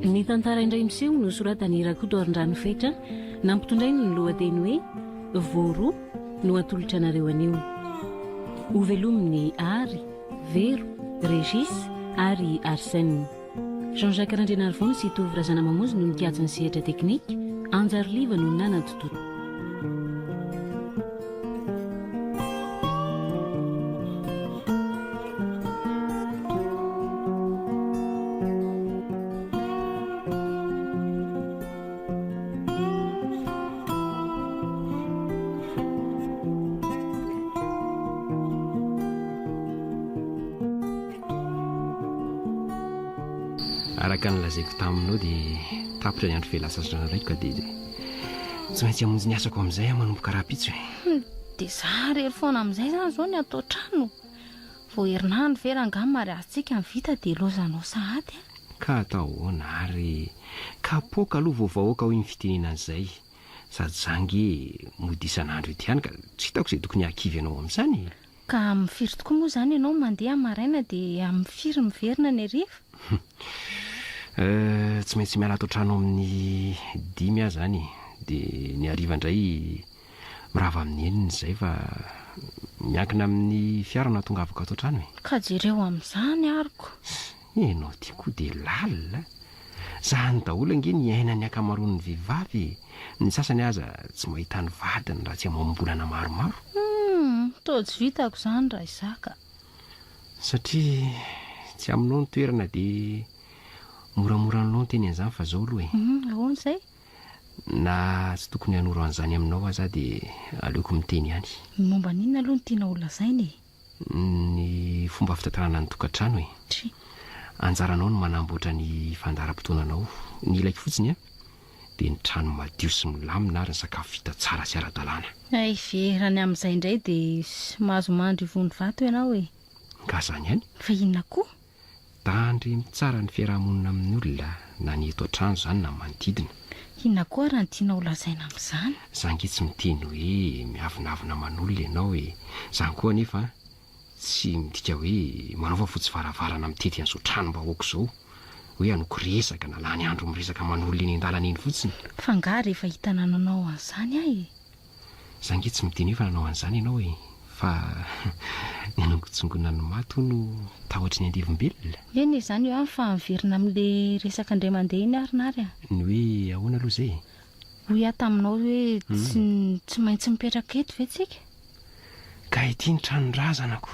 Ny tantara indray miseho no soratany écouteur-nao nampitondrainy ny lohateny hoe voaro no atolotra anareo anio. Ho velominy Ary, Vero, Régis ary Arsène. Jean-Jacques Randrianarivony sy Tovy Razana Mamonzy no nikajy ny sehatra teknika, Anjary Liva no nanatototo. Araka ny lazaiko taminao dia tapitra ny andro velasasana raiko ka dia tsy maintsy hamonjy ny asako amin'izay manomboka raha-pitso e. Dia za rery foana amin'izay zany zao ny atao trano. Vao herinandro vera angamba ary antsika vita dia lozanao sahady. Ka atao hoana ary kapoaka aloha vaovahoaka ho iny fitenena an'izay. Sady zangy mody isan'andro ety ihany ka tsy hitako izay tokony hakivy ianao amin'izany. Ka mifiry tokoa moa zany ianao mandeha maraina dia mifiry miverina ny hariva. Tsy maintsy miala ato trano amin'ny 5 aho zany dia ny hariva indray mirava amin'ny enina izay fa miankina amin'ny fiara na tonga avaka ato trano e. Ka jereo amin'izany ariko. Enao ty koa dia lalina. Zany daholo ange ny ainany akamaroan'ny vehivavy. Ny sasany aza tsy mahita ny vadiny raha tsy amam-bolana maromaro. Toa tsy vitako zany raha izaka. Satria tsy aminao ny toerana dia moramora anao ny teny an'izany fa zao aloha e. Ahoana izay? Na tsy tokony hanoro an'izany aminao aza dia aleoko miteny ihany. Momba n'inona aloha ny tiana olazaina e? Ny fomba fitantarana ny tokantrano e. Anjaranao no manamboatra ny fandaharam-potoananao. Ny ilaiko fotsiny a dia ny trano madio sy milamina ary ny sakafo vita tsara sy ara-dalàna. Ay verany amin'izay indray dia mahazo mandry vony vato ianao e. Ka zany ihany. Fa inona koa? Tandry tsara ny fiarahamonina amin'ny olona na ny eto an-trano zany na manodidina. Inona koa raha ny tiana olazaina amin'izany? Zangy tsy miteny hoe miavinavina man'olona ianao e. Zany koa anefa tsy midika hoe manaova fotsy varavarana mitety an'izao trano mbahoaka izao hoe hanoko resaka na lany andro miresaka man'olona eny an-dalana eny fotsiny. Fa nga rehefa hita nanao an'izany ahy e. Zangy tsy miteny hoe fa nanao an'izany ianao e. Fa ny anongotsongona ny maty no tahotra ny andivim-belona. Eny izany eo fa miverina amin'ilay resaka indray mandeha iny arinary a. Ny hoe ahoana aloha izay? Hoy aho taminao hoe tsy maintsy mipetraka eto ve tsika? Ka ity ny tranon-drazanako.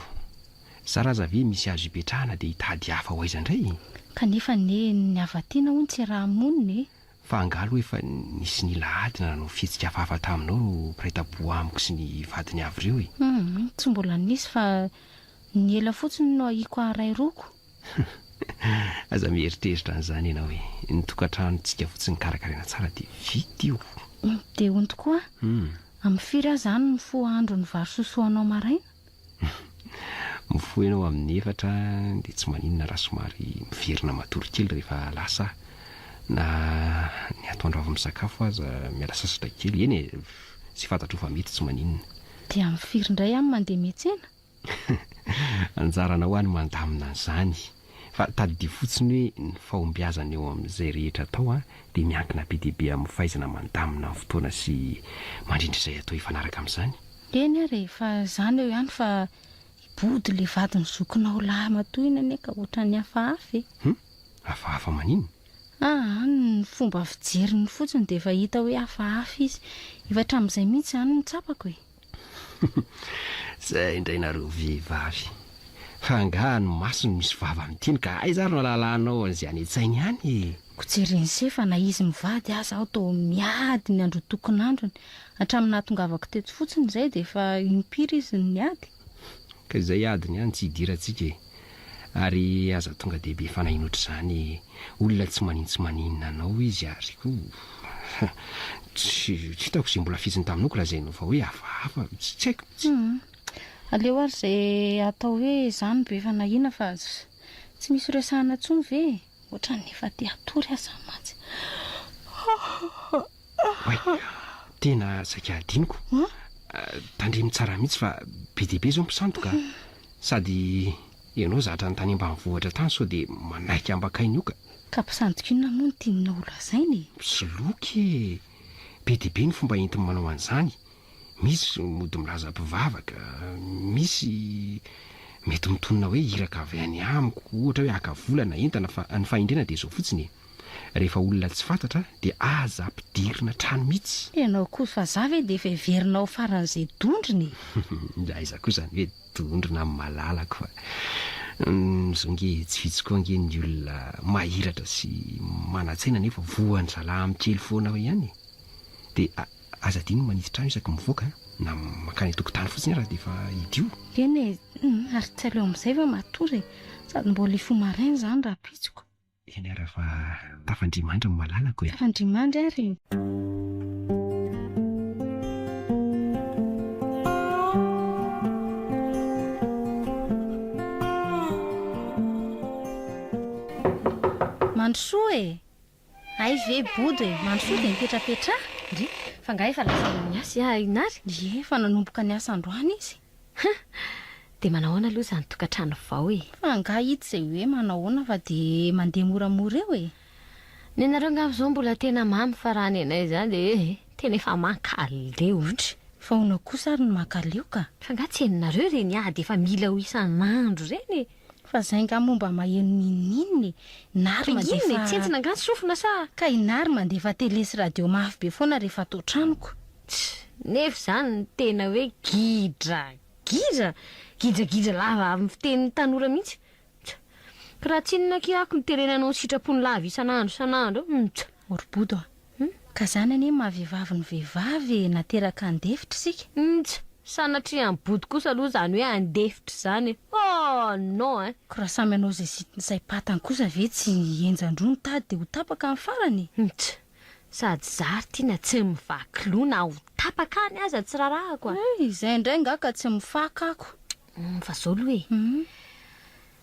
Saraza ve misy azo hipetrahana dia hitady hafa ho aiza indray? Kanefa ny avatiana hono tsy raha monina e. Fa angalo efa nisy ny lahadina no fihetsika hafahafa taminao mpiray-tam-po amiko sy ny vadiny avy ireo e. Tsy mbola nisy fa ny ela fotsiny no ahiko iray roko. Aza mieritreritra an'izany ianao e. Ny tokantranontsika fotsiny karakaraina tsara dia vita io. Dia hono tokoa amin'ny firy aho zany mifoha andro ny vary sosoanao maraina? Mifoha ianao amin'ny 4 dia tsy maninona raha somary miverina matory kely rehefa lasa na ny atoandro avy misakafo aza miala sasatra kely eny e, tsy fantatro fa mety tsy maninona. Dia amin'ny firy indray ihany mandeha miantsena? Anjarana ho any mandamina an'izany fa tadidia fotsiny hoe ny fahombiazana eo amin'izay rehetra atao dia miankina be dia be amin'ny fahaizana mandamina ny fotoana sy mandrindra izay atao ifanaraka amin'izany. Eny ary fa izany eo ihany fa body ilay vadiny zokinao lahy matohina ane ka ohatran'ny hafahafa e. Hafahafa maninona? Ny fomba fijeriny fotsiny dia efa hita hoe hafahafa izy. Efa hatramin'izay mihitsy izany ny tsapako e. Izay indray nareo vehivavy. Fa angaha ny masony misy vava miteny ka aiza ary no alalanao an'izay any an-tsainy ihany e. Kojereny se fa na izy mivady aza aho tao miady ny andro tokon'androny. Hatramin'ny nahatongavako teto fotsiny izay dia efa impiry izy ny ady. Ka izay adiny ihany tsy hidirantsika e. Ary aza tonga dehibe fanahy ohatr'izany olona tsy maninona anao izy ary koa tsy hitako izay mbola fetsiny taminao ko lazainao fa hoe hafahafa tsy haiko. Aleo ary izay atao hoe izany be fanahina fa tsy misy resahana intsony ve? Ohatran'ny efa te hatory aza mantsy. Tena saika adiniko. Tandremy tsara mihitsy fa be dia be izao mpisantoka sady ianao zatra ny tany ambanivohitra tany sao de manaiky ambakainy io ka mpisandokinona moa ny tianina olazainy Soloky be dia be ny fomba entiny manao an'izany. Misy mody milaza mpivavaka, misy mety mitonona hoe iraka avy any amiko, ohatra hoe aka volana entana fa ny faindrena dia izao fotsiny. Rehefa olona tsy fantatra dia aza ampidirina trano mihitsy. Ianao koa fa zavy dia efa heverinao faran'izay dondriny. Aiza koa izany hoe dondrina amin'ny malalako fa zonge tsy vitsy koa nge ny olona mahiratra sy manatsaina nefa voan'ny zalahy amin'ny kely foana ihany. Dia aza dino maniditra trano isaky mivoaka na makany tokotany fotsiny raha dia efa idio. Eny ary tsy aleo amin'izay fa matory sady mbola ifo maraina izany raha pitsiko. Eny ara fa tafandrimandry ny malalako e. Tafandrimandry ary. Mandrosoa e. Ay ve body e. Mandrosoa dia mipetrapetra. Ndry fa nga efa lasa ny asa inary. Ie fa nanomboka ny asa androany izy. Dia manahoana aloha izany tokantrano vao e. Fa nga hita izay hoe manahoana fa dia mandeha moramora eo e. Ny anareo angamba izao mbola tena mamy fa raha ny anay izany dia tena efa mankaleo ohatra. Fa hoana kosa ary ny mankaleo ka. Fa nga tsy hainonareo reny dia efa mila ho isan'andro reny. Fa izay nga momba maheno ninnininy. Nary mandefa. Inona tsy entina nga sofina sa? Ka inary mandefa tele sy radio mafy be foana rehefa atao tranoko. Nefa izany tena hoe gidra lava amin'ny fitenin'ny tanora mihitsy. Ka raha tsy inona kiako ny terenanao ny sitrapony lava isan'andro. Orbodo ka zany anie mahavehivavy ny vehivavy nateraka andefitra isika. Sanatria ambody kosa aloha izany hoe andefitra izany. Oh non ko raha samy anao izay patany kosa ve tsy enjandrony tady dia ho tapaka amin'ny farany. Sady zary tiana tsy mivaky loha na ho tapaka any aza tsy rarahako izay indray nga ka tsy mifaka ako. Fa zao aloha e.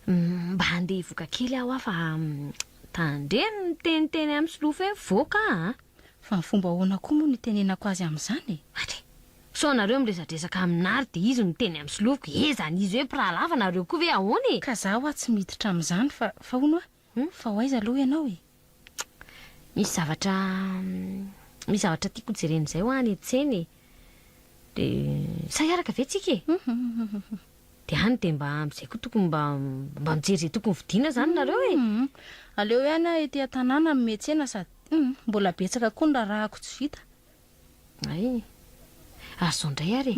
Mba handeha voka kely aho fa tandreny miteniteny amin'ny solofa hoe voaka. Fa ny fomba ahoana koa moa ny tenenako azy amin'izany. So nareo miresadresaka aminary dia izy miteny amin'ny solofoko. Zany izy hoe piralava nareo koa ve ahoany. Ka zaho tsy miditra amin'izany fa hono fa ho aiza aloha ianao e. Misy zavatra tiako jerena izay ho any etseny. Dia sahiaraka ve tsika e. Dia hany dia mba amin'izay koa tokony mba mijery tokony vidiana izany nareo e. Aleo ihany ety an-tanàna mihetsena sady mbola betsaka koa ny rahako tsy vita. Ay azo indray ary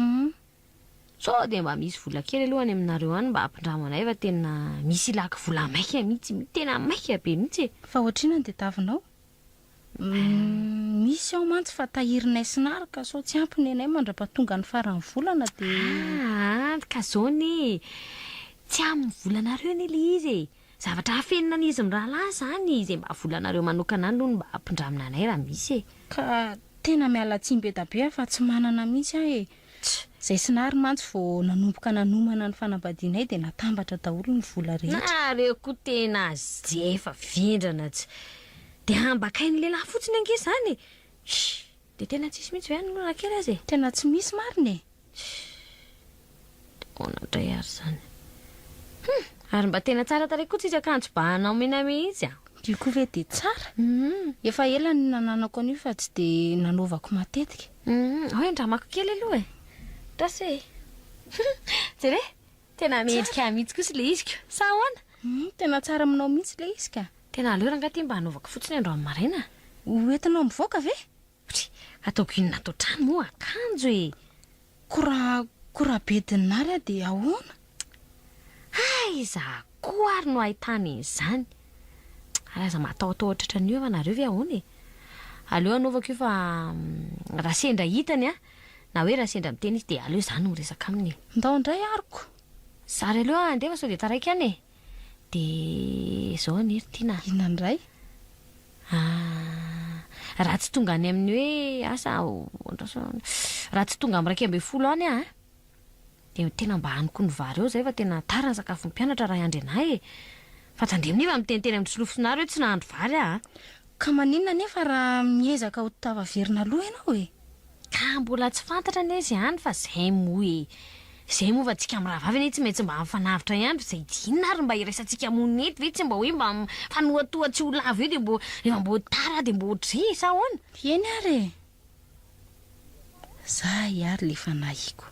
so dia mba misy vola kely alohany aminareo any mba hampindramanay fa tena misy ilaka vola maika mihitsy tena maika be mihitsy. Fa ohatrina dia tavinao. Misy ao mantsy fa tahirinay sinary ka so tsy ampy ny anay mandra-pahatonga ny farany volana dia ka zao ny tsy amin'ny volanareo ny ilay izy e. Zavatra hafenina n'izy mirahalahy izany izay mba volanareo manokana any aloha ny mba hampindramina anay raha misy e. Ka tena miala tsimbe dabe fa tsy manana mihitsy aho e. Izay sinary mantsy vao nanomboka nanomana ny fanambadianay dia natambatra daholo ny vola rehetra. Nareo koa tena zefa vendrana tsy dia hambakainy lehilahy fotsiny ange izany. Dia tena tsisy mihitsy ve any lona kely azy e. Tena tsy misy marina e. Onandray ary izany. Ary mba tena tsara tarehy koa tsisy akanjo bahanao mena mihitsy Dio koa ve dia tsara. Efa ela ny nananako an'io fa tsy dia nanaovako matetika. Hoe ndramako kely aloha e. Tasy jere tena mendrika mihitsy kosa ilay izy ko. Sa ahoana? Tena tsara aminao mihitsy ilay izy ka. Tena aleo rangaty mba hanaovako fotsiny andro amin'ny maraina. Hoentinao mivoaka ve? Ataoko inona atao trano moa akanjo e. Kora bedinary dia ahoana? Iza koa ary no ahitany izany. Araza mataotao ohatratran'io fa nareo ve ahoana e. Aleo anaovako io fa raha sendra hitany na hoe raha sendra miteny izy dia aleo izany no resaka aminy. Ndao indray ariko. Sary aleo andefa sao dia taraiky any e. Dia izao ny hery tiana. Inona indray? Raha tsy tonga any amin'ny hoe asa raha tsy tonga amin'ny 12 any dia tena mba haniko ny vary eo izay fa tena tara ny sakafo ny mpianatra raha iandry anay e. Fa tandremina fa miteniteny amin'ny solofosonary hoe tsy nahandro vary Ka maninona nefa raha miezaka ho tavaverina aloha ianao e. Ka mbola tsy fantatra an'izy ihany fa izay moa e. zay moa fa tsika miravavy anie tsy maintsy mba mifanavitra ihany zay dinona ary mba iraisantsika monety ve tsy mba hoe mba fanoatoatsy ho lavo eo de efa mbo tara de mbo dre sa hoana eny ary za ary le fanahiko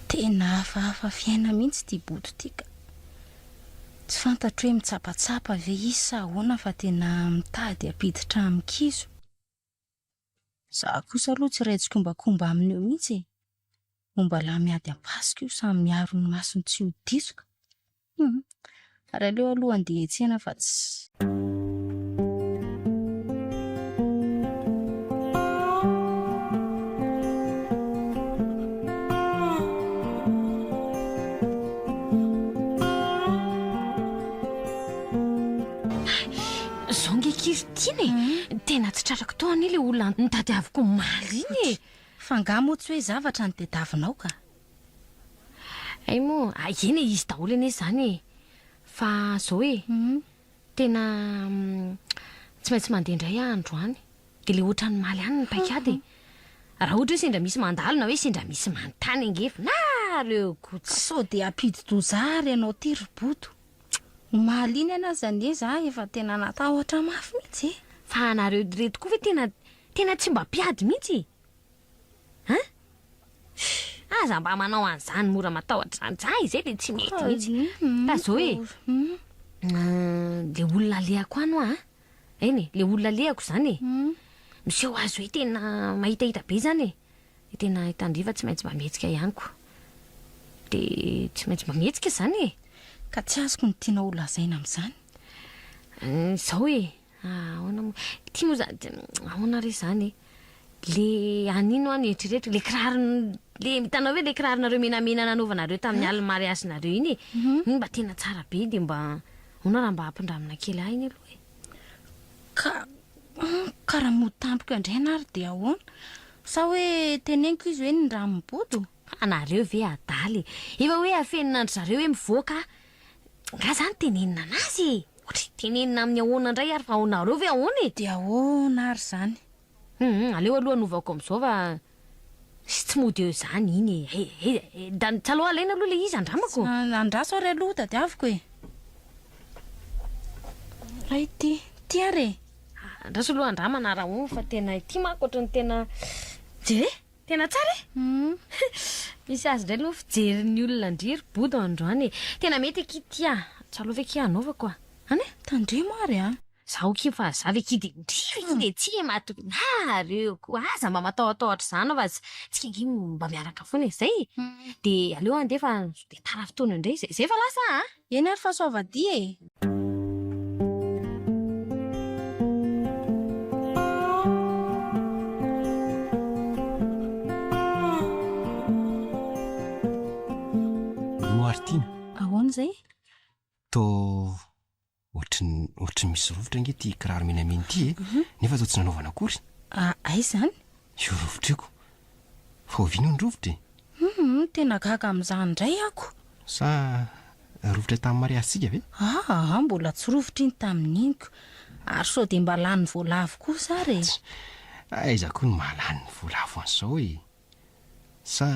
tena hafahafa fiaina mihitsy ty boto tika tsy fantatro hoe mitsapatsapa ve izy sa hoana fa tena mitady apiditra amin'ny kizo za kosa aloha tsy raitsy-kombakomba aminy eo mihitsy momba lahy miady am-pasika io samy miaro ny masony tsy ho disoka ary aleo aloha andeha etsena fa tsy tena tsy tratrako tao anie le olona nitady avoko maly iny fanga moa tsy hoe zavatra ny tediavinao ka ay moa eny izy daholo anie zany fa zao tena tsy maintsy mandeha indray andro any de le ohatrany maly any ny paikady raha ohatra hoe sendra misy mandalo na hoe sendra misy manontany angefy na reo kotsy so de apidi-dozary ianao ty roboto maly iny ana zany za efa tena natahotra mafy mihitsy fa anareo reto koa ve tena tsy mba piady mihitsy aza mba manao an'izany mora matahotra zany za izay le tsy mety mihitsy ta zao le olona lehako ano eny le olona lehako zany miseho azy hoe tena mahitahita be zany tena hitandriva tsy maintsy mba mihetsika ihanyko de tsy maintsy mba mihetsika zany ka tsy azoko ny tiana olazaina amin'izany zao ahoana tia moa ahoana re zany le anino any eritreretra le kiraro le mitanao hoe le kiraronareo menamena nanaovanareo tamin'ny alina mariasinareo iny mba tena tsara be de mba ona raha mba hampindramina kely ahy iny aloha karaha motampoka indraina ary de ahoana sa hoe teneniko izy hoe ny raha-mibodo anareo ve adaly efa hoe afenina andro zareo hoe mivoaka nga zany tenenina anazy ohatra tenenina amin'ny ahoana indray ary fa ahoanareo ve ahoana de ahoana ary zany aleo aloha anovako amin'izao fa sy tsy mody eo zany iny da tsaloha alaina aloha le izy andramako andraso ary aloha tadiaviko ray ty ary andraso aloha andramana raha o fa tena ity manko ohatrany tena tsara misy azy indray aloha fijerin'ny olona ndriry bodo androany tena mety akitya tsaloha ve ki anaovako any tandremo ary zaho ki fa za ve kidy ndriry tsy mato nareo ko aza mba matahotahotra zany fa tsika ngy mba miaraka foana zay de aleo andefa de tara fotoana indray zay fa lasa eny ary fa soavadia Martina ahoana zay to ohatry misy rovotra nge ty kiraro menamena ty nefa to tsy nanaovana akory ay zany io rovotrako fa ovino ny rovotra tena gaga amin'izany indray ako sa rovotra tamin'ny mariasitsika ve mbola tsy rovotra iny tamin'iniko ary so de mba lany voalavo kosa ary aiza koa ny mahalany voalavo an'izao sa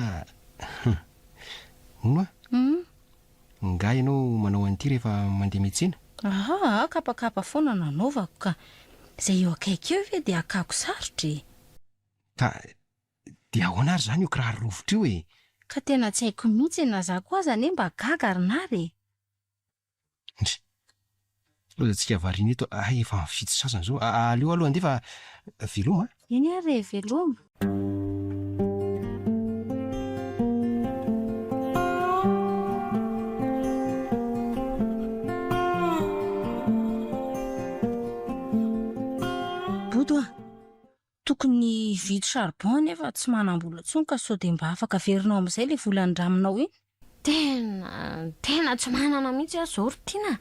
onoa nga ianao manao an'ity rehefa mandeha metsena kapakapa foana nanaovako ka zay eo akaiky eo ve de akako sarotra ka de ahoana ary zany io kiraro rovotra io ka tena tsy haiko mihitsy na za koa zany mba gaga arinary lozatsika varina eto efa mifito sasana zao aleo aloha andefa veloma eny ary veloma tokony vito charbon nefa tsy manam-bola tsony ka so de mba afaka averinao amin'izay le volany raminao iny tena tsy manana mihitsy aho zao rotiana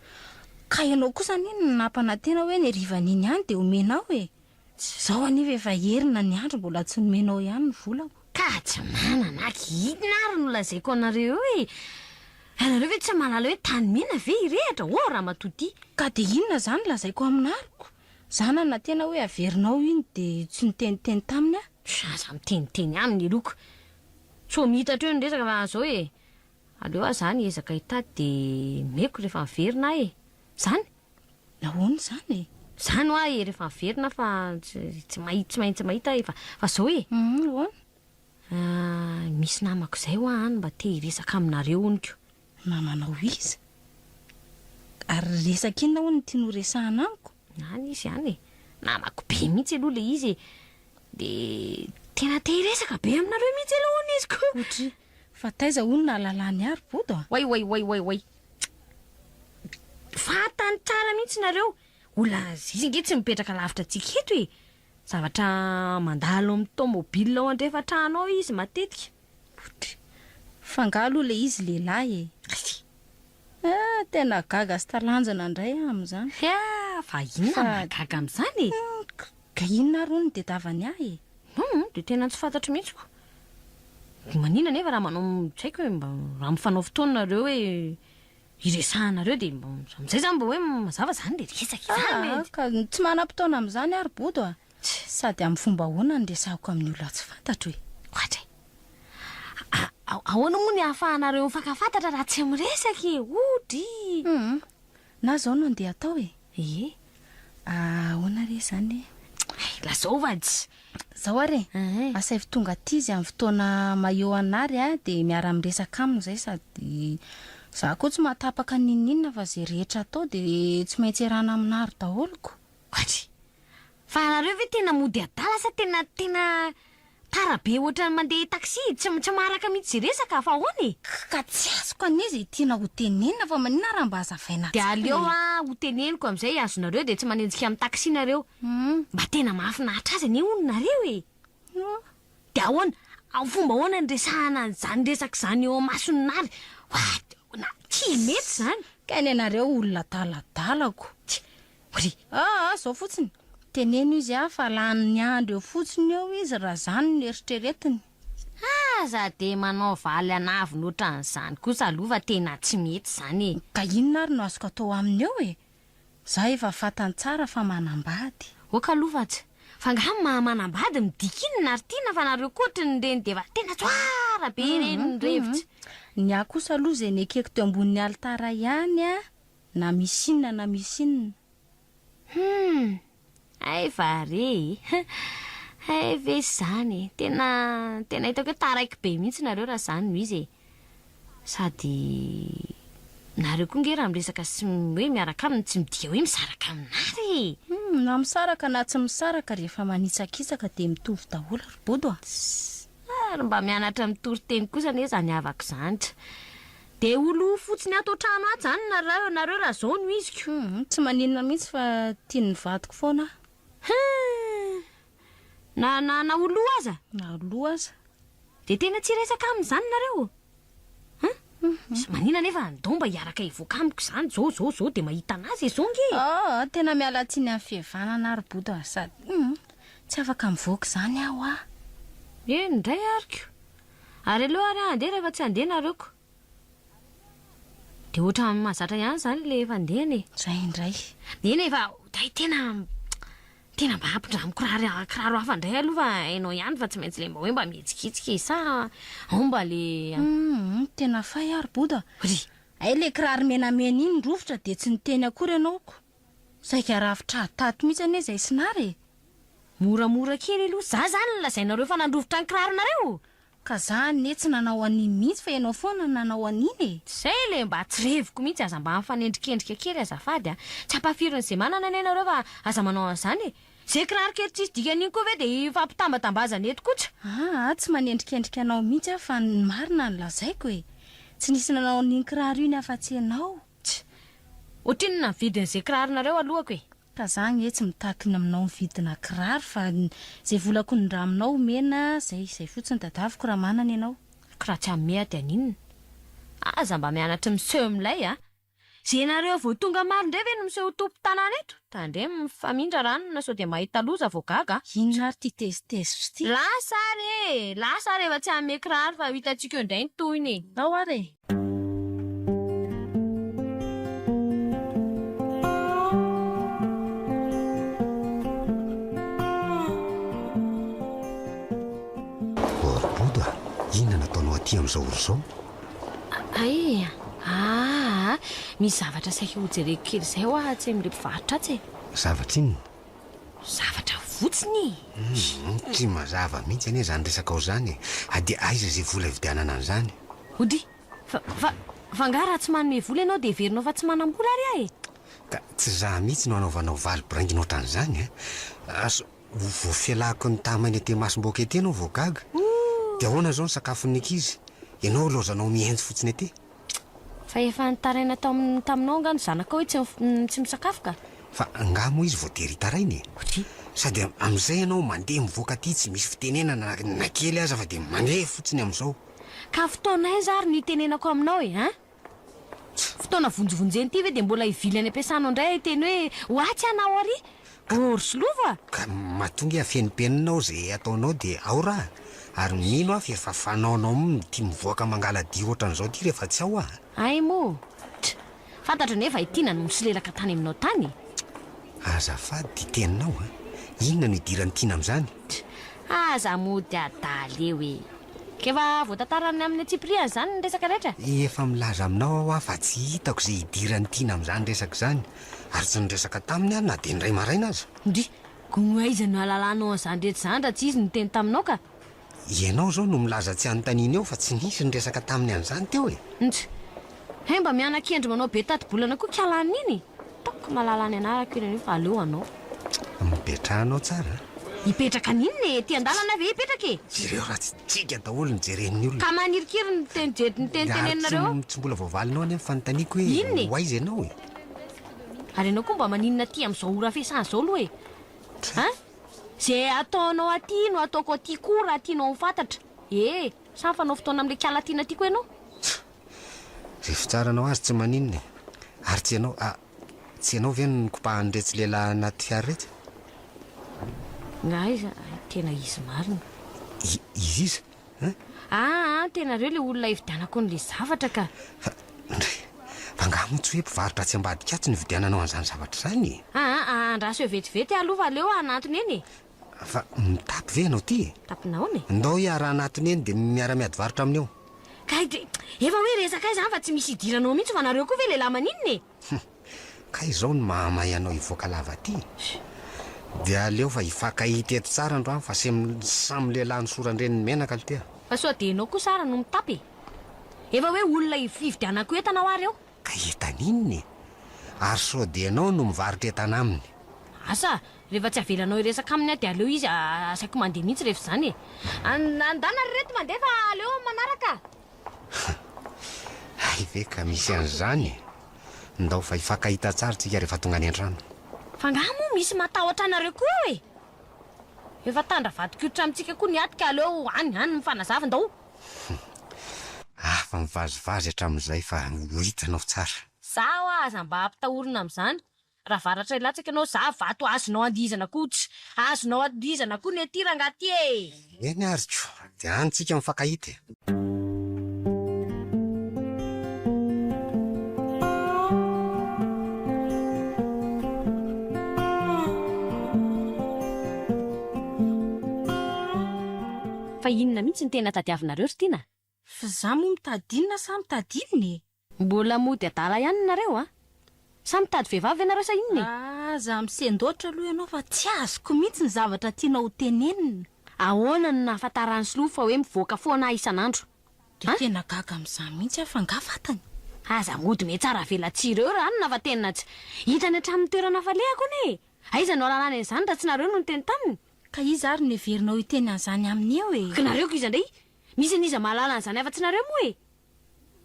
ka ianao kosa niny napana tena hoe ny rivan'iny ihany de omenao zao aniva efa herina ny andro mbola tsy nomenao ihany ny volako ka tsy manana akidina ary no lazaiko anareo anareo ve tsy manala hoe tany mena ve irehatra raha matoty ka de inona zany lazaiko aminariko zana na tena hoe averinao iny de tsy niteniteny taminy zaza miteniteny aminy loko so mitatra eo nyresaka fa zao e aleo a zany ezaka hitady de meko rehefa miverina e zany nahoany zany e zany ho a e rehefa miverina fa tsy mahita e fa zao e hoany misy namako zay ho any mba te hiresaka aminareo oniko namanao izy ary resaka inona hoany tiano resahana amiko any izy any e namako be mihitsy aloha le izy de tena te hiresaka be aminareo mihitsy aloha izy ko otry fa taiza hono na lalany ary bodo way fatany tsara mihitsy nareo olona izy nge tsy mipetraka lavitra tsika eto e zavatra mandalo amin'ny tomobile ao andrefa-trano ao izy matetika otry fangalo le izy lehilahy e tena gaga sy talanjana indray amin'izany fa inona magaga amin'izany ka inona rony de davany ahy e de tena tsy fantatro mihitsy ko manina nefa raha manao tsy haiko hoe raha mifanao fotoanareo hoe iresahanareo de am'izay zany mba hoe mazava zany de resaka izany ka tsy manam-potoana amin'izany ary bodo sady amin'ny fomba ahoana ny resahako amin'ny olona tsy fantatro hoe ohatra ahoana moa ny ahafahanareo mifankafantatra raha tsy miresaka e ody na zao no andeha atao e ahoana re zany lazao vady zao ary asavy tonga ty izy amin'ny fotoana maheo anary de miara miresaka aminy zay sady za koa tsy mahatapaka ninninna fa zay rehetra atao de tsy maintsy erana aminary daholoko ohatra fa nareo ve tena mody adala sa tena tara be ohatra mandeha taxi tsy maraka mihitsy zay resaka fa ahoana ka tsy azoko anizy tiana ho tenenina fa manina raha mba azavaina de aleo ho teneniko am'izay azonareo de tsy manenjika amin'ny taxi nareo mba tena mahafinahitra azy any ononareo e de ahoana fomba ahoana ny resahana zany resaka zany eo masononary tsy mety zany ka ny anareo olona daladalako zao fotsiny teneno izy fa lany andro eo fotsiny eo izy raha zany ny eritreretiny za de manao valy anavy noatran'izany kosa aloha fa tena tsy mety zany e ka inona ary no azoko atao aminy eo e za efa fatany tsara fa manambady oka aloha fa ngamba manambady midikiny ary tiana fa nareo kotrany reny de fa tena tsara be reny ny revitra ny ahy kosa aloha zay nekeko teo ambonin'ny alitara ihany na misinna ay vare ay ve zany tena hitako hoe taraiky be mihitsy nareo raha zany no izy e sady nareo koa nge raha miresaka sy hoe miaraka aminy tsy midia hoe misaraka aminary na misaraka na tsy misaraka rehefa manitsakisaka de mitovy daholo ry bodo ary mba mianatra mitory-teny kosa ne zany avako zanytra de olo fotsiny ato trano ato zany nareo raha zao no iziko tsy maninona mihitsy fa tiany vadiko foana na olo aza na olo aza de tena tsy resaka amin'izany nareo sy manina nefa ndomba hiaraka hivoaka amiko zany zao de mahita anazy zao nge tena miala tsiny amin'ny fihavanana ary bodo sady tsy afaka mivoaka zany aho ndray ariko ary aloha ary andeha rehefa tsy andeha nareoko de ohatra mahazatra ihany zany le efa andehany zay indray nena efa tena mba ampindramiko kiraro hafa ndray aloha fa hainao ihany fa tsy maintsy le mba hoe mba mihetsikitsika sa ao mba le tena fay ary boda ay le kiraro menamena iny rofotra de tsy niteny akory ianaoko saika rafitra tato mihitsy ane zay sinary moramora kely aloha za zany lazainareo fa nandrovotra ny kiraro nareo ka zany ne tsy nanao an'iny mihitsy fa ianao foana nanao an'iny zay le mba tsy reviko mihitsy aza mba mifanendrikendrika kely azafady tsy ampafiriny zay manana ane nareo fa aza manao an'izany zay kiraro kely tsisy dikan'iny koa ve de fampitambatambazana eto kotra tsy manendrikendrika anao mihitsy fa ny marina ny lazaiko tsy nisy nanao an'iny kiraro iny afa-tsy ianao ohatrinona vidin'izay kiraro nareo alohako ka zany tsy mitakiny aminao mividina kiraro fa zay volako ny raminao mena zay fotsiny dadaviko raha manana ianao kiraha tsy amehady aninona aza mba mianatra miseho milay zay nareo vao tonga maro ndray ve no miseho tompo tanàna eto tandre mifamindra rano na sao de mahita loza vao gaga inona ary ty tezitezitra ty lasa rehefa tsy ame kiraro fa hitantsika eo indray ny tohiny ao ary ty amin'izao oro zao? Ay, misy zavatra saika hojereko kely izay ho tsy amin'ilay mpivarotra atsy. Zavatra iny? Zavatra fotsiny. Tsy mazava mihitsy anie zany resaka ao zany. Ade aiza zay vola ividianana an'izany? Ody, fa nga raha tsy manome vola ianao dia heverinao fa tsy manam-bola ary ahy. Ka tsy za mihitsy no anaovanao valy braingina ohatran'izany. Aso voafialako ny tamany ety masom-boaka ety anao voagaga. Dia ahoana zao ny sakafon'ny ankizy? Ianao lozanao mihenjy fotsiny ety? Fa efa nitaraina taminao nga ny zanaka hoe tsy misakafo ka. Fa nga moa izy voatery hitarainy. Sady amin'izay ianao mandeha mivoaka aty tsy misy fitenenana na kely aza fa dia mandeha fotsiny amin'izao. Ka fotoana aiza ary nitenenako aminao fotoana vonjovonjeny ty ve dia mbola ivily any ampiasanao indray teny hoe hoatsy anao ary orsolova. Ka mahatonga fenimpeninao zay ataonao dia ao raha. Ary mino aho efa fanaonao tia mivoaka mangaladia ohatran'izao ty rehefa tsy ao aho. Ay mo fantatra nefa itiana no misilelaka tany aminao tany. Azafady ty teninao inona no idirany tiana amin'izany? Aza mody adaly eo e. Kefa voatantarany amin'ny Tsipriany zany ny resaka rehetra. Efa milaza aminao aho fa tsy hitako zay idirany tiana amin'izany resaka zany. Ary tsy niresaka taminy ary na dia ndray maraina aza. Ndi gony aiza no alalanao an'izany rehetra zany raha tsy izy niteny taminao ka. Ianao zao no milaza tsy anontaniana eo fa tsy nisy niresaka taminy an'izany teo e. Mba mianan-kendry manao be tati-bolana koa kialany iny. Toko malalany anarako iny fa aleo anao. Mipetrahanao tsara. Hipetraka ninny ty andalana ve hipetraka e? Ireo raha tsy tsika daholo ny jeren'ny olona. Ka manirikiry ny tenenareo. Tsy mbola voavalinao any fanontaniako hoe Inona? hoaiza ianao e. Ary ianao koa mba maninona ty amin'izao ora fiasana izao aloha e. Zay ataonao aty no ataoko aty koa raha tianao mifantatra. Samy fanao fotoana amin'ilay kiala tiana aty koa ianao. Zay fitsaranao azy tsy maninona. Ary tsy ianao ve no nikopahan'iretsy lehilahy anaty fiara rehetra? Nga iza tena izy marina. Izy iza? Tenareo le olona ividianako n'le zavatra ka. Fa nga mo tsy hoe mpivarotra tsy ambadika tsy nividiananao an'izany zavatra zany. Andraso eo vetivety aloha aleo anatony eny e. Fa mitapy ve ianao ty? Tapinao ny. Ndao hiara anatony eny dia miara-miady varotra amin'io. Ka efa hoe resaka izany fa tsy misy idiranao mihitsy fa nareo koa ve lehilahy maninona e. Ka izao no mahamay anao hivoaka lava ty. Dia aleo fa hifankahita eto tsara androany fa samy lehilahy ny soran-dreny ny menaka lia. Fa soa dia enao koa sara no mitapy. Efa hoe olona ividianako entanao ary eo. Ka entan'inony ary so dia ianao no mivarotra entana aminy. Asa rehefa tsy avelanao iresaka aminy dia aleo izy asaiko mandeha mihitsy rehefa izany e. Andana reto mandeha fa aleo manaraka. Ay ve ka misy an'izany. Ndao fa hifankahita tsara tsika rehefa tonga any an-trano. Fa nga moa misy matahotra anareo koa e. Efa tandra vadikiotra amintsika koa ny aty ka aleo any mifanazava ndao. Fa mivazivazy hatramin'izay fa ho hitanao tsara. Zaho aza mba ampitahorina amin'izany. Raha varatra ilatsaka ianao za vato azonao andizana kotsy. Azonao andizana koa ny aty rangaty e. Eny ary koa dia antsika mifankahita. Fa inona mihitsy ny tena tadiavinareo ry tiana? Fa za moa mitadinina sa mitadininy? Mbola mody adala ihany nareo sa mitady vehivavy ianareo sa inona? Za misendoatra aloha ianao fa tsy azoko mihitsy ny zavatra tianao tenenina. Ahoana no nahafantarany sloa fa hoe mivoaka foana isan'andro? Dia tena gaga amin'izany mihitsy aho fa nga fatany. Aza mody me tsara velatsireo raha no nahafatenina tsy hitany hatramin'ny toerana falehako ne. Aiza no alalany an'izany raha tsy nareo no niteny taminy? Ka izy ary no heverinao hiteny an'izany amin'ny eo e. Ka nareo ko iza ndray? Misy niza mahalala an'izany afa-tsy nareo moa e.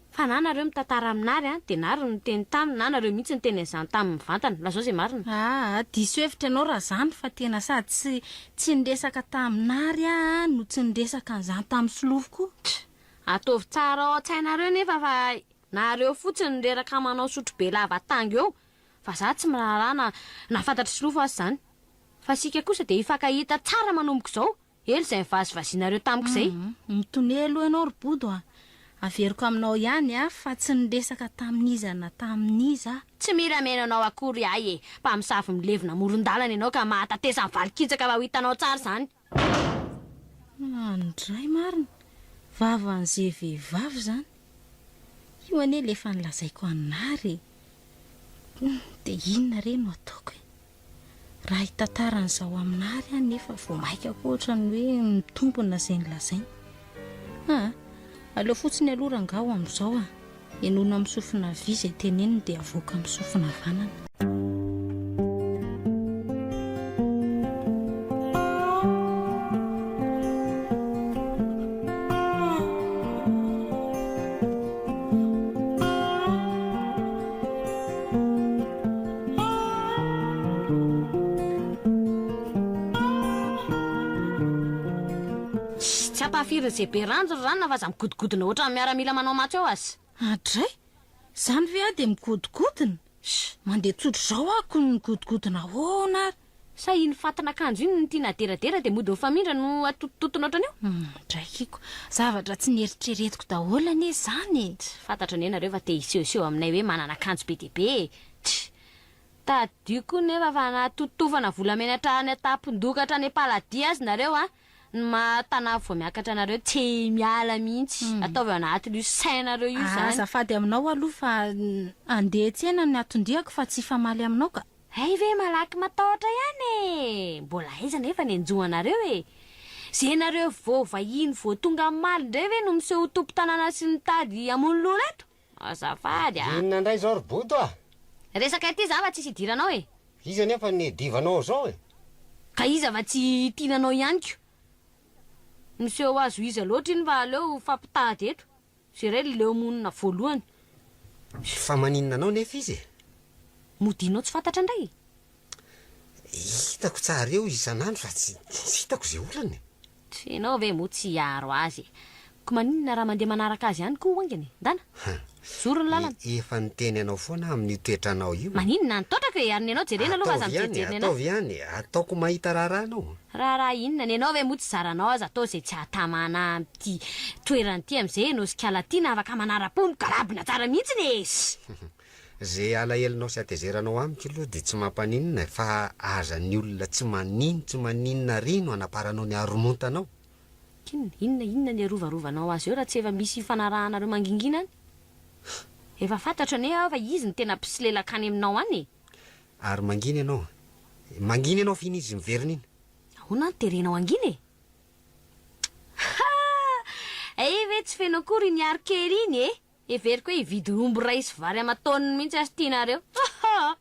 Fa na nareo mitantara aminary dia nary no teny taminy na nareo mihitsy ny teny an'izany tamin'ny mivantana. Lazao izay marina. Diso hevitra ianao raha zany fa tena sady tsy niresaka taminary no tsy niresaka an'izany tamin'ny solofo koa. Ataovy tsara ao an-tsainareo nefa fa nareo fotsiny nireraka manao sotro be lava tangy eo. Fa za tsy mahalala nafantatra solofo azy zany. Fa sika kosa dia hifankahita tsara manomboka izao. Ely izay mivazivazinareo tamiko izay. Mitone aloha ianao ry bodo averiko aminao ihany fa tsy niresaka tamin'iza na tamin'iza. Tsy miramenanao akory ahy e. Mpamosavy milevina moron-dalana ianao ka mahatatesa ny valikitsaka fa ho hitanao tsara izany. Andray marina. vavan'izay vehivavy zany io ane lefa nilazaiko anary dia inona re no ataoko raha hitantaran'izao aminary a nefa voamaika koatrany hoe mitombona izay nilazainy aleo fotsiny aloha rangao amin'izao enona amin'ny sofina vy izay teneniny dia avoaka amin'ny sofina vanana. Zay be ranjony zany na fa za migodigodina ohatrany miaramila manao matsy eo azy. Adray zany ve dia migodigodina mandeha tsotro zao ako ny migodigodina hoana sa iny fatana akanjo iny tiana deradera dia mody mifamindra no atotototona ohatrany eo. Draikiko zavatra tsy nieritreretiko daholo ane zany. Fantatra ny enareo fa te hisehoseho aminay hoe manana akanjo be dia be. Tadiko nefa fa natotofana volamenatra any atapondokatra any paladia azy nareo matana vao miakatra anareo tsy miala mihitsy ataovy anatin'io sainareo io zany. Azafady aminao aloha fa andeha tsena ny atondiako fa tsy famaly aminao ka. Hay ve malaky matahotra ihany mbola aiza nefa ny anjohanareo zay nareo vao vahiny vao tonga maly indray ve no miseho tompo tanàna sy nitady amon'olona eto. Azafady inona indray zao roboto resaka ity za fa tsy sidiranao iza nefa ny divanao zao ka iza fa tsy tiananao ihany ko. Miseho azo iza loatra iny fa aleo fampitady eto zay ray leo monina voalohany. Fa maninona anao nefa izy modinao tsy fantatra indray. Hitako tsara eo isanandro fa tsy hitako izay olany. Enao ve mo tsy hiaro azy ko maninona raha mandeha manaraka azy ihany koa angany ndana zoro ny lalana. Efa niteny anao foana amin'ny toetranao io. Maninona nitotraka ariny anao jerena aloha fa za mijejerina anao. Ataovy ihany ataoko mahita raharanao. Raha inona ny anao ve mo tsy zaranao azy atao izay tsy hatamana amin'ity toerany ity amin'izay no sikalatina afaka manara-po migalabina tsara mihitsy zay alahelinao sy atezeranao amiko aloha dia tsy mampaninona fa aza ny olona tsy maninona rino anaparanao ny aromontanao. Inona ny arovarovanao azy eo raha tsy efa misy fanarahanareo mangingina any. Efa fantatra ane fa izy ny tena mpisilelakany aminao any. Ary manginy ianao finy izy miverina iny. Ahoana ny terenao anginy ve tsy feno akory ny arkely iny everiko hoe hividy omby ray sy vary aman-taoniny mihitsy azy tianareo.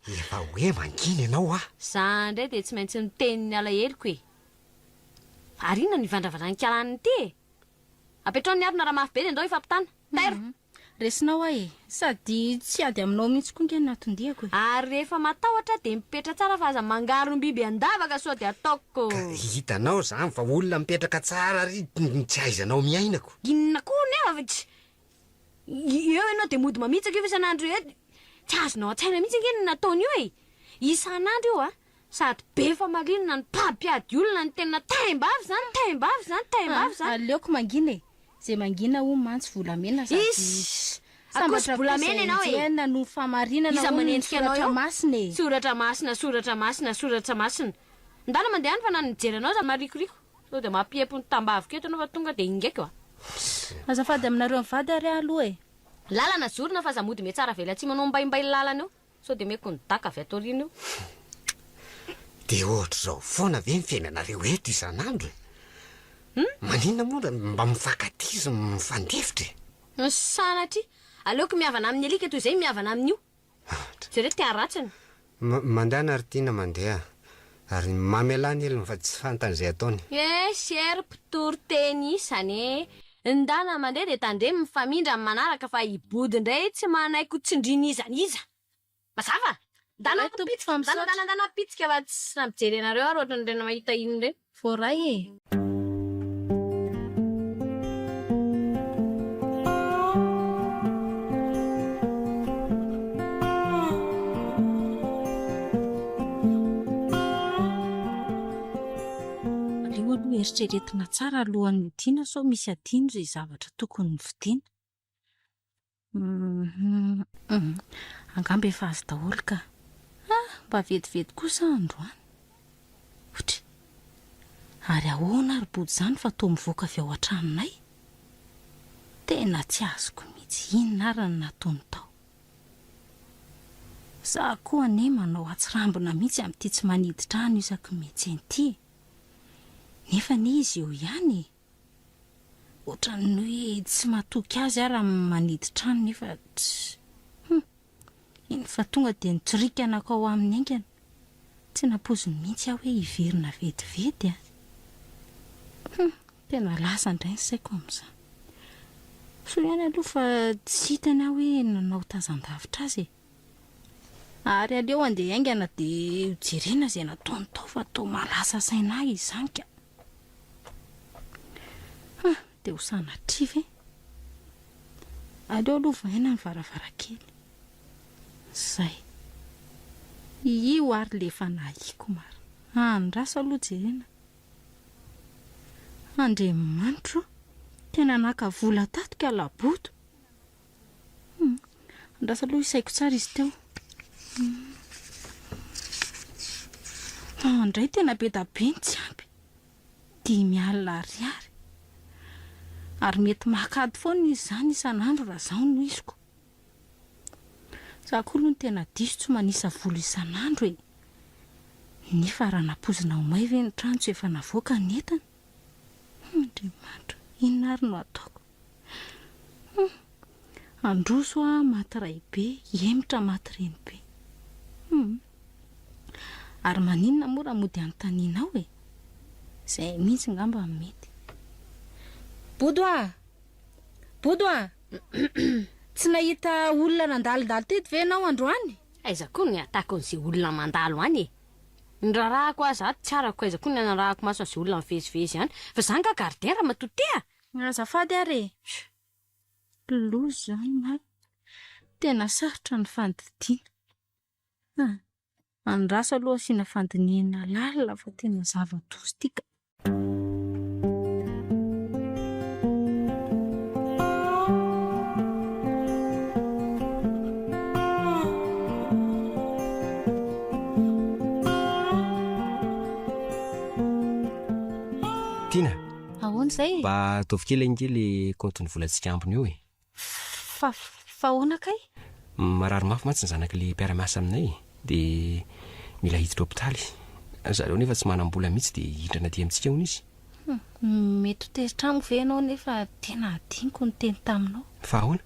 Efa hoe manginy ianao za ndray dia tsy maintsy niteniny alaheliko ary inona ny vandravandranikalaniny ity apetrao ny arina raha mafy be dia andao ifampitana tairo. Resinao sady tsy ady aminao mihitsy koa nge natondiako ary rehefa matahotra dia mipetra tsara fa aza mangaro ny biby andavaka sao dia ataoko. Hitanao zany fa olona mipetraka tsara ry tsy aizanao miainako. Inona koa nefa eo ianao dia mody mamitsaka io isan'andro eo tsy azonao an-tsaina mihitsy nge nataony io isan'andro io sady be fa malinona ny mpampiady olona ny tena taimbavy zany. Aleoko mangina zay mangina ho mantsy volamena akosy volamena ianao no famarinana iza manendrika anao masina soratra masina ndana mandeha any fa nany mijery anao za marikoriko sao dia mampiepony tambavika eto anao fa tonga dia ingaiko azafady aminareo mivady ary aloha lalana zorona fa za mody me tsara vela tsy manao mbaimbai lalana eo sao dia meko ny daka avy atorina eo. Dia ohatra zao foana ve mifiainanareo eto isan'andro maninona moa mba mifakatizy mifandefitra sanatry aleoko miavana amin'ny alika toy izay miavana amin'io zare tia ratsiny mandehana ary tiana mandeha ary mamelany eliny fa tsy fantan'izay ataony sery mpitoroteny isany ndana mandeha dia tandremy mifamindra amin'ny manaraka fa hibody indray tsy manaiko tsindrinizaniza mazava ndana pitsika fa tsy nampijery anareo ary ohatra nyrena mahita iny indray voray eritreretina tsara alohan'ny tiana sao misy adino zay zavatra tokony ny vidiana angamba efa azy daholo ka mba vetivety kosa androany ary ahoana ary body zany fa toa mivoaka avy ao an-tranonay tena tsy azoko mihitsy inona ary ny nataony tao. Za koa ane manao atsirambina mihitsy amin'ity tsy maniditra any isaky mihetsy ity. Nefa ny izy eo ihany. Ohatran'ny hoe tsy matoky azy ary maniditra any nefa iny fa tonga dia nitsirikana ao amin'ny aingana. Tsy napoziny mihitsy aho hoe hiverina vetivety tena lasa indray ny saiko amin'izany. So ihany aloha fa tsy hitany aho hoe nanao tazan-davitra azy. Ary aleo andeha aingana dia jerena izay nataony tao fa tao malasa saina izany ka. Dia ho sanatriva aleo aloha vaina ny varavarakely. Zay. Io ary le fanahiko maro. Andrasa aloha jerena. Andriamanitro, tena naka vola tato ka laboto. Andrasa aloha isaiko tsara izy teo. Andray tena be da be ny tsy ampy. 5,000 ariary. Ary mety makady foana izy izany isan'andro raha izao no isiko. Za koa aloha ny tena diso tsy manisa vola isan'andro e. Nefa raha napozina ho may ve ny trano tsy efa navoaka ny entana? Andriamanitro, inona ary no ataoko? Androso matiray be, emitra matireny be. Ary maninona moa raha mody anontanianao e? Zay mihitsy ngamba mety. Bodoa! Tsy nahita olona nandalindalo teto ve ianao androany? Aiza koa ny atako an'izay olona mandalo any e. Ny rarahako azy ato tsara ko aiza koa ny anarahako maso an'izay olona mivezivezy any. Fa zany ka gardien raha matotea. Azafady ary. Loza zany tena sarotra ny fandidiana. Andrasa aloha asiana fandiniana lalina fa tena zava-dozy tika. Tina, Ahoana zay? mba ataovy kely angely compte-ny volantsika ambiny io e. Fa ahoana kay? Marary mafy matsy ny zanaky le mpiara-miasa aminay dia mila hiditra hopitaly. Zareo nefa tsy manam-bola mihitsy dia hidrana aty amintsika hono izy. Mety ho tezitramo ve ianao nefa tena adiniko ny teny taminao. Fa ahoana?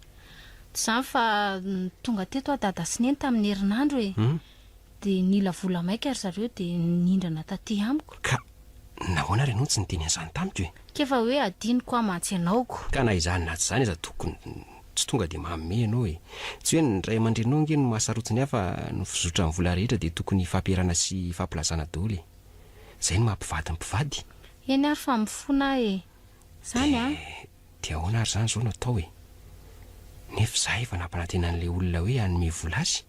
Tsy izany fa tonga teto dada Sineny tamin'ny herinandro e. Dia nila vola maika ary zareo dia nindrana taty amiko. Ka nahoana ary ianao tsy niteny an'izany tamiko e? Kefa hoe adiniko amantsy ianaoko. Ka na izany na tsy izany aza tokony tsy tonga dia manome ianao e. Tsy hoe ny ray aman-drenao nge no mahasarotsiny hafa no fizotra amin'ny vola rehetra dia tokony fampiarana sy fampilazana daholo e. Zay no mampivady ny mpivady. Eny ary fa mifona e. Zany dia ahoana ary zany zao no atao e. Nefa za efa nampanantena an'ilay olona hoe hanome vola azy.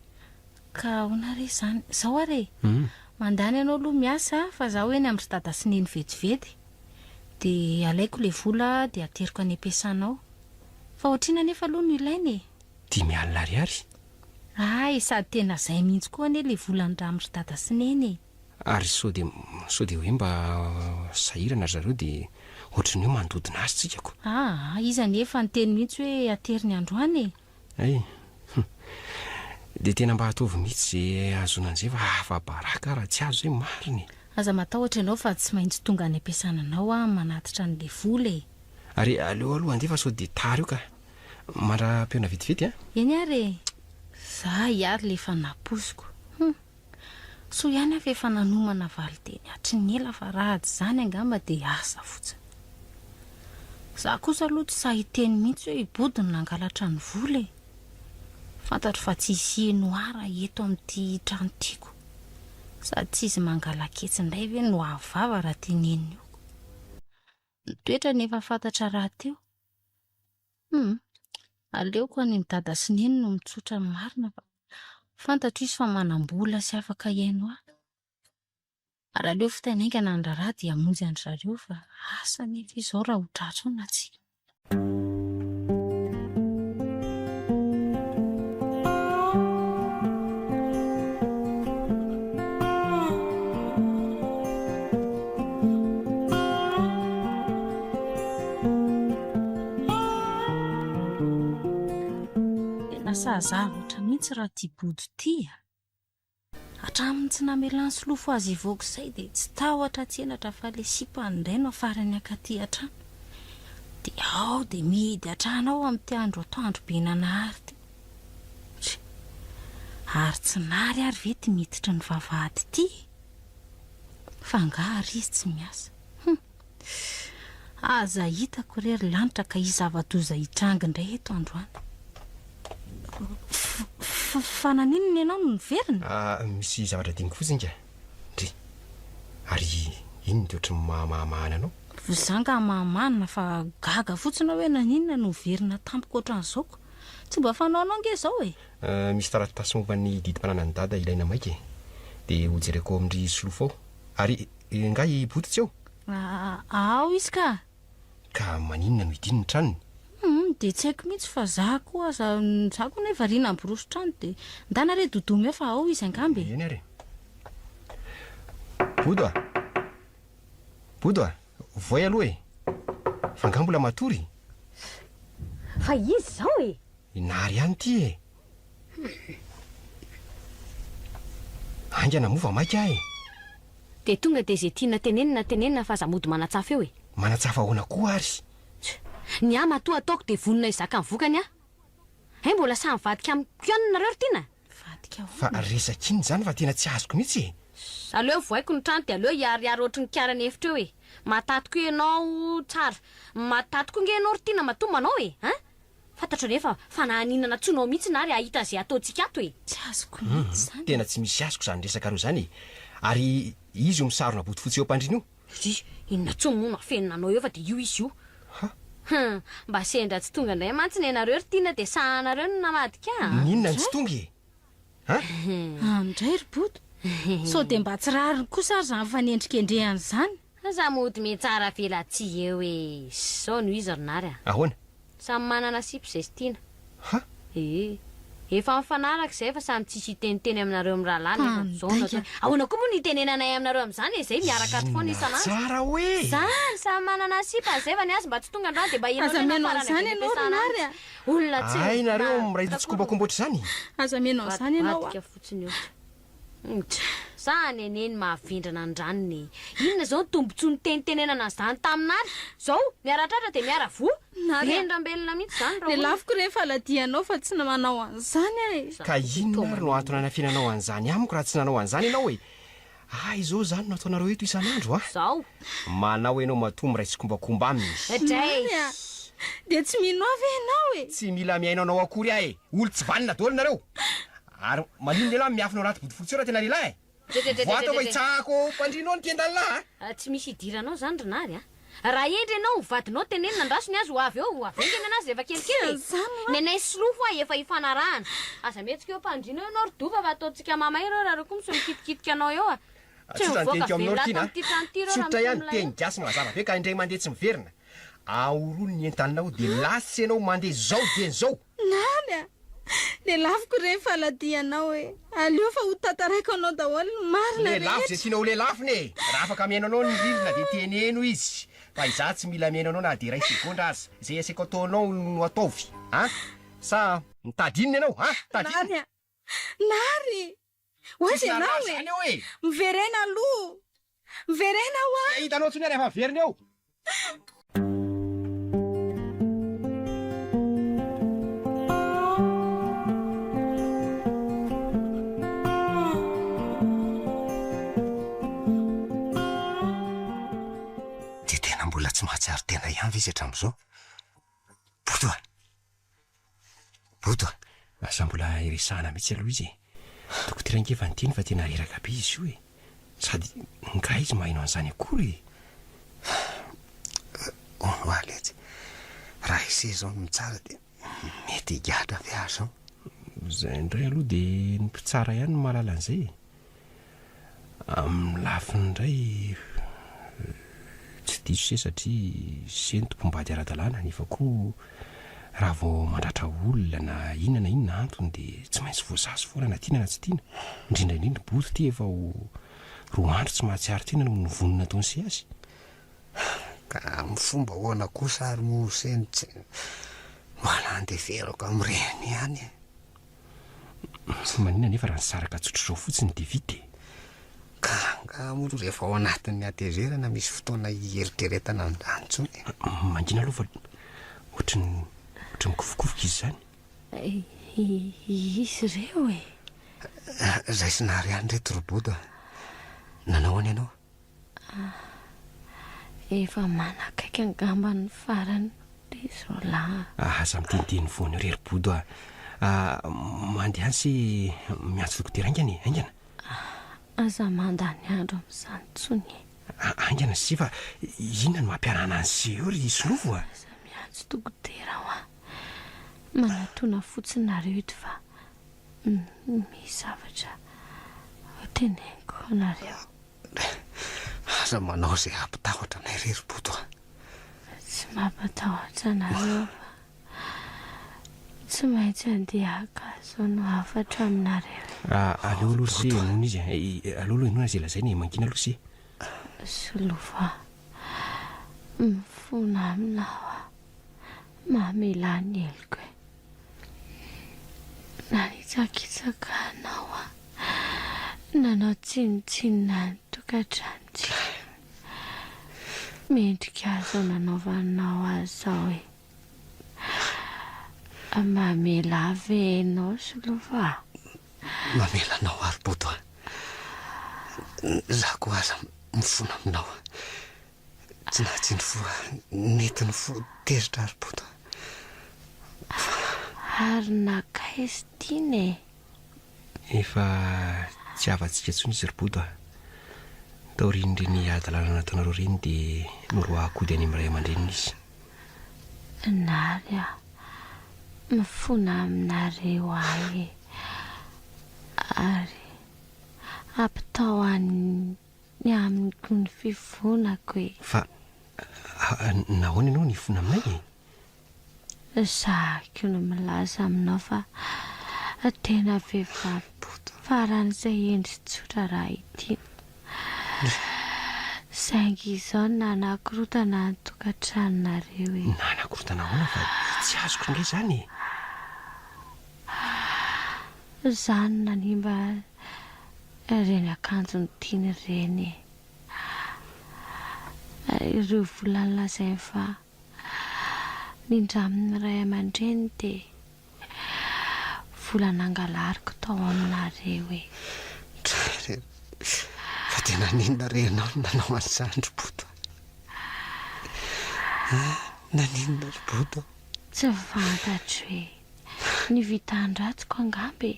Ka ahoana re zany? Zao ary mandany ianao aloha miasa fa za hoe ny amin'ny dada Sineny vetivety. Dia alaiko le vola dia ateriko any am-piasanao. Fa ohatrina nefa aloha no ilaina e. 5,000 ariary. Ay, sady tena zay mihitsy koa ane le volany raha amin'ny dada Sineny e. Ary sao dia hoe mba sahirana zareo dia ohatrany hoe mandodina azy tsika ko. Iza nefa ny teny mihitsy hoe ateriny androany e. Ay, dia tena mba ataovy mihitsy izay azona an'izay fa afa-baraka raha tsy azo hoe mariny. Aza matahotra ianao fa tsy maintsy tonga any am-piasananao manatitra an'le vola e. Ary aleo aloha andefa sao dia tara io ka. Mandra-peona vetivety Eny ary za iary le efa napoziko. So ihany afa efa nanomana valideny hatry ny ela fa raha tsy zany angamba dia asa fotsiny. Za kosa aloha tsy sahiteny mihitsy hoe ibodiny nangalatra ny vola e. Fantatro fa tsy isy noara eto amin'ity trano tiako. Sady tsy izy mangalaketsy indray ve no avava raha teneniny io. Toetra nefa fantatra raha teo. Aleoko any amin'ny dada Sineny no mitsotra ny marina fa fantatro izy fa manam-bola sy afaka iaino ahy. Ary aleo fitainaingana ny raharaha dia hamonjy an zareo fa asa nefa izao raha ho tratro na tsy. lasa zavatra mihitsy raha tia body tia. Hatramin'ny tsy namelany solofo azy ivoaka izay dia tsy tahotra tsenatra fa le sipany no afarany akaty hatrany. Dia ao dia mihidy hatrana ao amin'ity andro atoandro be nanahary ty. Ary tsy nary ary ve ty miditra ny vavahady ty. Fangary izy tsy miasa. Aza hitako rery lanitra ka izava-doza hitranga indray eto androany. Fananininy ianao no niverina? Misy zavatra dingo fotsiny ka. Ndry. Ary inona dia ohatry mahamahana anao? Zanga mahamanina fa gaga fotsiny hoe naninona no verina tampoko ohatran'izao. Tsy mba fanaonao nge izao e. Misy taratasy momba ny didim-pananany dada ilaina maika e. Dia hojereko amin'ny solofo ao. Ary ngai bototsy eo? Ao izy ka. Ka maninona no hidininy tranony? Dia tsy haiko mihitsy fa za koa ne variana amin'ny borosy trano dia ndana re dodomy eo fa ao izy angambe. Eny ary. Bodo a. Voay aloha e. Fa nga mbola matory. Fa izy zao e. Nary ihany ty e. Angana mova maika e. Dia tonga dia izay tiana tenenina fa za mody manatsafa eo e. Manatsafa ahoana koa ary? Ny ama toa ataoko dia vonona izaka ny vokany a. Mbola samy vadika amin'ny feon'ny ry tiana. Vadika fa resak'iny zany fa tena tsy azoko mihitsy e. Aleo voaiko ny trano dia aleo iariary ohatry ny kiarany efitra eo e. Matatoko ianao tsara. Matatoko nge ianao ry tiana matomba anao e. Fantatro rehefa fa nahaninana tsonao mihitsy na ary ahita izay ataontsika ato e. Tsy azoko mihitsy zany. Tena tsy misy azoko zany resaka roa zany e. Ary izy ho misarona botofotsy eo ampandriny io. Inona tsoa moa nafenina anao eo fa dia io izy io. Mba sendra tsy tonga indray mantsy nenareo ry tiana dia sahanareo no namadika. Ninona tsy tonga e? Andray ry bodo. So dia mba tsy rariny kosa ary zany fanendrikendrehany zany. Za mody metsara vela tsy eo e. Sao no izy rinary a. Ahoana? Samy manana sipy izay sy tiana. Efa mifanaraka izay fa samy tsisy hiteniteny aminareo amin'ny rahalany. Ahoana koa moa ny tenenanay aminareo amin'izany e. Zay miaraka ato foana isan'andro. Tsara hoe. Zany samy manana sipa izay fa ny azy mba tsy tonga andrano dia mba menao zany ianao rinary a. Olona tsy. Ay nareo miraita tsy kombakomboatra zany. Aza menao zany ianao a. Vadika fotsiny io. Sa neneny mahavindrana ny ranony. Inona zao tombontsoa ny tenitenenana zany taminary. Zao miaratratra dia miaravo. Rendram-belona mihitsy zany le lafiko rehefa faladianao fa tsy manao an'izany e. Ka inona ary no antony anafiananao an'izany amiko raha tsy nanao an'izany ianao e. Izao zany no ataonareo eto isan'andro a. Zao manao ianao matomy ray sy kombakomba aminy. Dia tsy mino avy ianao e. Tsy mila miainao anao akory ahy e. Olo tsy vanina daholo nareo. Ary maninona ianao miafinao anaty bodofotsy eo raha tena lehilahy e. Voatao fa hitsahako mpandrinao ny tian-dalina tsy misy hidiranao zany rinary a. Raha endry ianao vadinao tenenina andrasony azy ho avy eo avengana anazy rehefa kelikely. Nenay solofo a efa hifanarahana. Aza metsika eo mpandrina eo ianao ry dova fa ataontsika mamay ireo raha koa misy mikitikitika anao eo a. Tsotra aminao tina. Tsotra ihany teny gasy mazava be ka indray mandeha tsy miverina. Aorony ny entaninao dia lasy ianao mandeha zao dia zao. Nany a. Le lafiko rehefa ladianao e. Aleo fa ho tataraiko anao daholo ny marina rehetra. Le lafo izay tianao ho le lafiny e. Raha afaka miaino anao ny rindra dia teneno izy. Fa izaho tsy mila miaino anao na dia iray sekondra aza. Izay asaiko ataonao no ataovy. Sa mitady inona ianao? Nary a. Nary. Hoazy ianao e. Miverena aloha. Miverena ho a. Hitanao tsony rehefa verina eo. Tsy mahatsiaro tena ihany ve izy hatramin'izao. Bodo a. Asa mbola iresahana mihitsy aloha izy e. Toko tirangefa ny teny fa tena reraka be izy io e. Sady nga izy mahaino an'izany akory e. Aletsy. Raha isy zao no mitsara dia mety higadra avy azy zao. Zay indray aloha dia ny mpitsara ihany no mahalala an'izay. Amin'ny lafiny indray tsy diso se satria seny tompombady ara-dalàna nefa koa raha vao mandratra olona na inona antony dia tsy maintsy voasazy foana na tiana na tsy tiana. Indrindraindrindra boto ty efa roa andro tsy mahatsiaro tiana no vonona ataony sy azy. Ka amin'ny fomba hoana kosa ary mo seny tsy mbola andeferako amin'ny reny ihany. manina nefa raha nysaraka tsotr'izao fotsiny de vity ka molo rehefa ao anatin'ny atezerana misy fotoana ieritreretana andantsony mangina aloha fa ohatrany mikofokofoka izy zany izy reo e zay synary any reto roboda nanao any ianao efa manakaiky angambany farany dezola aza mitenteny foana re robodo mandeha any sy miantso dokotera aingany aingana aza mandany andro am'izany tsony aingana sy fa inona no mampiarana any sy eo ry solovo aza miantso dokotera ho a manatona fotsinareo eto fa misy zavatra teneniko anareo aza manao zay ampitahotra anay re robodo tsy mampatahotra anareo fa tsy maintsy andeha akazo no hafatra aminareo aleo aloha sy nono izy aloha inona zay lazay ny mangina aloha sy solova mifona aminao a mamela ny eloko e nanitsakitsakanao a nanao tsinotsinona ny tokatrany mendrika azo nanaovanao azao e mamela venao solova mamelanao arobodo za ko aza mifona aminao tsy nahatsiny fo netiny fo tezitra arobodo ary nakaizy tiany efa tsy avantsika ntsony izy robodo taoriny reny adalana nataonareo reny de noroakody any amiray aman-dreny izy nary a mifona aminareo ahy ary ampitao any amiko ny fivonako e fa nahoana ianao ny fona aminay zako no milaza aminao fa tena vehivavy faran'izay endry tsotra raha ity saingy izao nanakorotana ny tokantranonareo e nanakorotana ahoana fa tsy azoko indray zany zany nanimba reny akanjo ny tiany reny ireo volany lazainy fa nindramin'ny ray aman-dreny de volana angalariko tao aminareo e fa tena ninona renao nanao an'izany robodo naninona robodo tsy fantatro hoe ny vitan-dratsiko angambe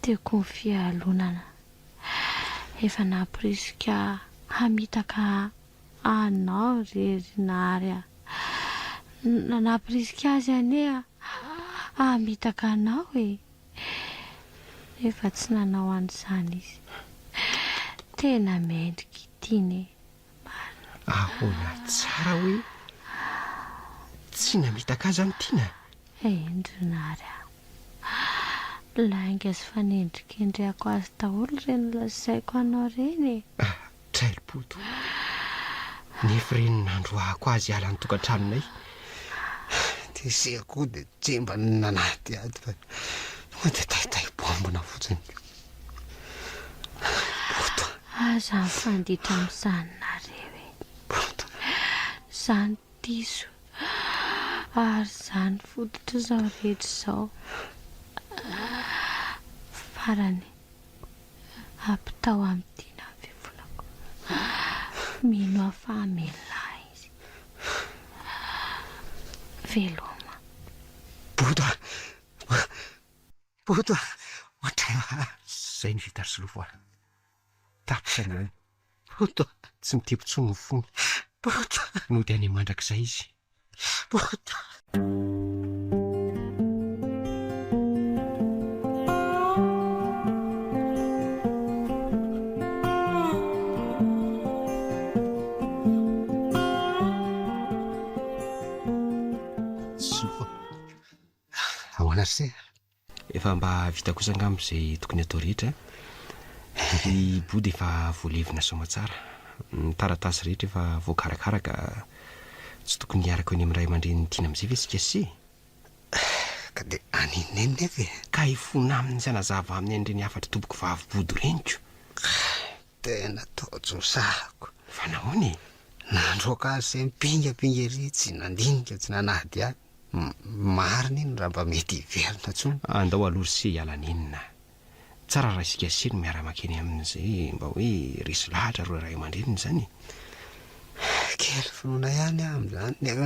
teoko ny fialonana efa nampirisika hamitaka anao rerinary a nampirisika azy ane hamitaka anao e efa tsy nanao an'izany izy tena mendrika itiany ahoana tsara hoe tsy namitaka azy amin'ny tiana endrinary lainga sy fanendrikendreako azy daholo reny lazaiko anao reny trailbodo nefa reny nandro ahako azy ala ny tokantranonay de seako de tsemba ny nanaty ady fa de taitay bombona fotsiny bodo aza mifanditra amin'izany nareo e zany diso ary zany fototra zao rehetra zao farany ampitao amin'ny tiana amin'ny fivolako mino afamela izy veloma bodo ohatray zay ny vita ry solovoa tapitsany bodo tsy mitepitsony ny fony bodo no de any mandrak'izay izy bodo ahoana se efa mba vita kosa angambo zay tokony atao rehetra ny body efa voalevina somatsara ny taratasy rehetra efa voakarakaraka tsy tokony hiaraka eny amiray aman-dreny tiana am'izay ve sika se ka de anineny nefa e ka ifona amin'ny sy anazava amin'ny an'ireny hafatra tompoko vavibody renyko tena taotsosahako fa nahoany nandroka azy se mipingapinga ery tsy nandinika tsy nanady aby marina iny raha mba mety hiverina tsony andao alory se hialan'inina tsara raha isika seno miara-makeny amin'izay mba hoe resy lahatra ro ray aman-dreniny zany kely finoana ihany am'zany nefa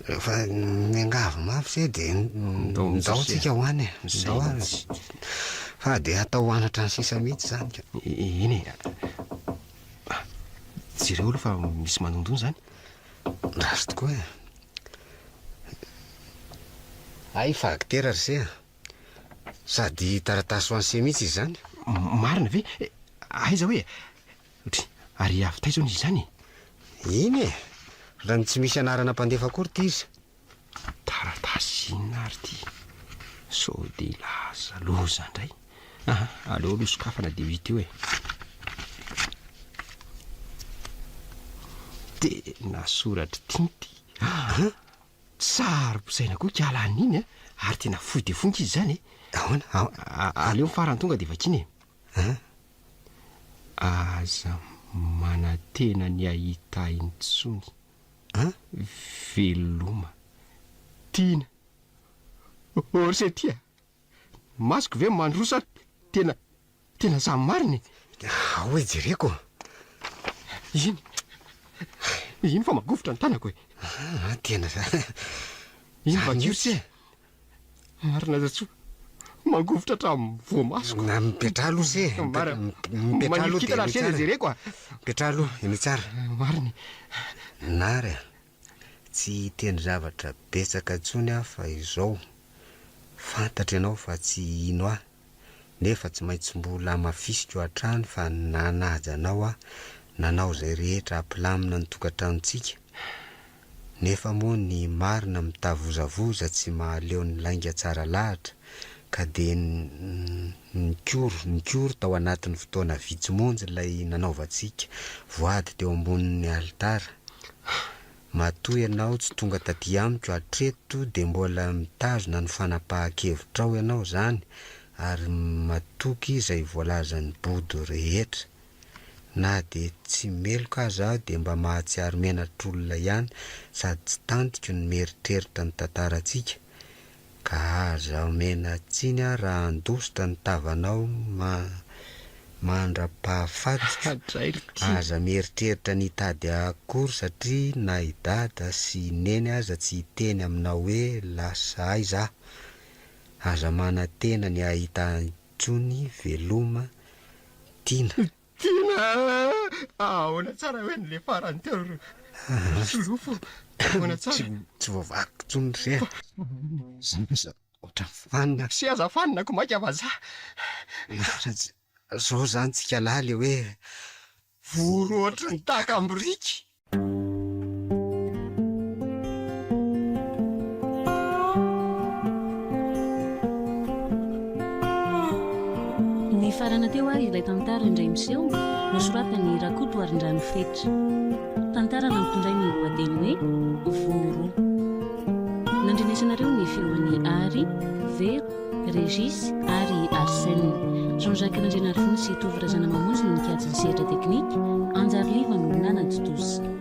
rehefa miangavo mafy se de ndao tsika hoany e mizao azy fa de atao anatra ny sisa mihitsy zany ka iny jereo aloha fa misy manondony zany rasy tokoa e ay fagitera ry se sady taratasy ho an'se mihitsy izy zany marina ve aiza hoe otry ary avitaiza izy zany iny e raha tsy misy anarana mpandefa akory ty izy taratasy inona ary ty so de laza loza ndray aleo aloha sokafana de vita eo e tena soratra tinty saro-posaina koa kialan'iny ary tena foy de fonka izy zany aleo mifarany tonga de vakiny e aza manatena ny ahita intsony veloma tiana orse tia masoko ve mandrosa tena samy mariny hoe jereko iny fa magofotra ny tanako e tena iny vakirse marina zatso magofotra hatramin'ny voamasoko na mipetra aloha se mipetra aloha de tsara jereko mipetra aloha ino tsara mariny nary tsy teny zavatra betsaka tsony fa izao fantatra ianao fa tsy ino nefa tsy maintsy mbola mafisika hatrany fa nanaja anao nanao zay rehetra ampilamina ny tokantranontsika nefa moa ny marina mitavozavoza tsy mahaleo ny lainga tsara lahatra ka de nikoro tao anatin'ny fotoana vitsymonjy lay nanaovantsika voady teo ambonin'ny alitara matoy ianao tsy tonga taty amiko atreto de mbola mitazona ny fanapahan-kevitra ao ianao zany ary matoky izay voalazan'ny body rehetra na de tsy meloka aza de mba mahatsiaro menatr'olona ihany sady tsy tantiko ny mieritreritra ny tantarantsika ka aza mena tsiny raha andositra ny tavanao mandra-pahafatika aza mieritreritra nitady akory satria na idada sy neny aza tsy hiteny aminao hoe lasa aiza aza manatena ny ahita intsony veloma tiana ahoana tsara hoe nyle farany teo solofo ahoana tsara tsy voavaky tsony re otra fanina sy aza fanina ko mainka avaza zao zany tsika laly hoe voro ohatra ny tahaka ambiriky ny farana teo ary ilay tantara indray miseho nosoratany rakoto arin-drano fetra tantara na mitondray ny lohateny hoe voro nandrenesanareo ny feon'ny ary vero regis ary arsène Jean-Jacques nandrenarifony sy tovirazana mamonjy no nikajy ny sehatra teknika anjary liva no nanaditozy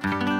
Thank you.